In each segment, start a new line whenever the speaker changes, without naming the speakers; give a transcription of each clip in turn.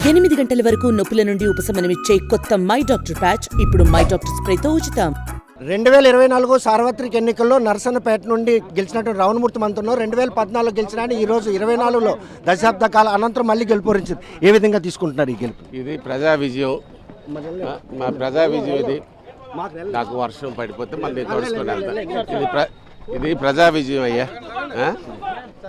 8 గంటల వరకు నొప్పుల నుండి ఉపశమనమిచ్చే కొత్త మై డాక్టర్ ప్యాచ్ ఇప్పుడు మై డాక్టర్ స్ప్రేతో ఉచితం.
2024 సార్వత్రిక ఎన్నికల్లో నరసన్నపేట నుండి గెలిచినటువంటి రావణమూర్తి మనతో 2014 గెలిచిన ఈ రోజు 24లో దశాబ్ద కాల అనంతరం మళ్ళీ గెలుపొరించింది. ఏ విధంగా తీసుకుంటున్నారు ఈ గెలుపు?
ఇది ప్రజా విజయం, మా ప్రజా విజయం. ఇది నాకు వర్షం పడిపోతే మళ్ళీ తడుచుకొని వెళ్తాను. ఇది ప్రజా విజయం అయ్యా.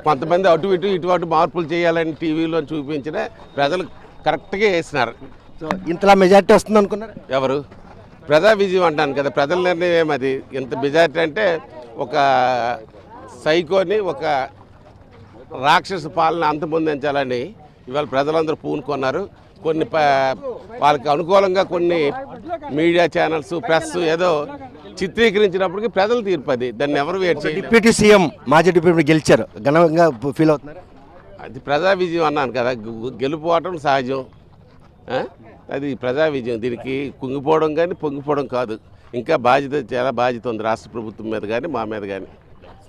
కొంతమంది అటు ఇటు మార్పులు చేయాలని టీవీలో చూపించిన ప్రజలు కరెక్ట్గా వేసినారు.
సో ఇంతలా మెజార్టీ వస్తుంది అనుకున్నారు?
ఎవరు? ప్రజా విజయం అంటాను కదా, ప్రజల నిర్ణయం అది. ఇంత మెజార్టీ అంటే ఒక సైకోని, ఒక రాక్షస పాలన అంతమొందించాలని ఇవాళ ప్రజలందరూ పూనుకున్నారు. కొన్ని వాళ్ళకి అనుకూలంగా కొన్ని మీడియా ఛానల్స్, ప్రెస్ ఏదో చిత్రీకరించినప్పటికీ ప్రజలు తీర్పు అది. దాన్ని ఎవరు వేట్ చేయాలి.
డిప్యూటీ సీఎం మాజీ డిప్యూటీ గెలిచారు, ఘనంగా ఫీల్ అవుతున్నారు.
అది ప్రజా విజయం అన్నాను కదా, గెలుపుకోవటం సహజం. అది ప్రజా విజయం. దీనికి కుంగిపోవడం కానీ పొంగిపోవడం కాదు. ఇంకా చాలా బాధ్యత ఉంది రాష్ట్ర ప్రభుత్వం మీద కానీ మా మీద కానీ.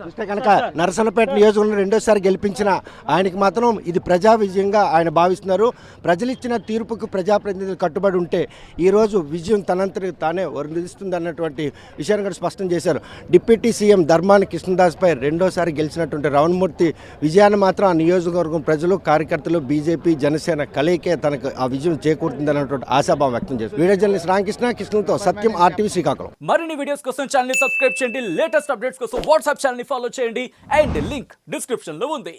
చూస్తే కనుక నరసన్నపేట నియోజకవర్గం రెండోసారి గెలిపించిన ఆయనకి మాత్రం ఇది ప్రజా విజయంగా ఆయన భావిస్తున్నారు. ప్రజలు ఇచ్చిన తీర్పుకు ప్రజాప్రతినిధులు కట్టుబడి ఉంటే ఈరోజు విజయం తనంతటి తానే వర్ణిస్తుంది అన్నటువంటి విషయాన్ని కూడా స్పష్టం చేశారు. డిప్యూటీ సీఎం ధర్మాన కృష్ణదాస్పై రెండోసారి గెలిచినటువంటి రావణమూర్తి విజయాన్ని మాత్రం ఆ నియోజకవర్గం ప్రజలు, కార్యకర్తలు, బీజేపీ, జనసేన కలయికే తనకు ఆ విజయం చేకూరుతుంది అన్నటువంటి ఆశాభావం వ్యక్తం చేశారు. వీడియో జర్నలిస్ట్ రామకృష్ణతో సత్యం, RTV శ్రీకాకుళం.
మరిన్ని వీడియోస్ కోసం ఛానల్ ని సబ్స్క్రైబ్ చేయండి. లేటెస్ట్ అప్డేట్స్ కోసం వాట్సాప్ ఛానల్ ని ఫాలో చేయండి. అండ్ లింక్ డిస్క్రిప్షన్ లో ఉంది.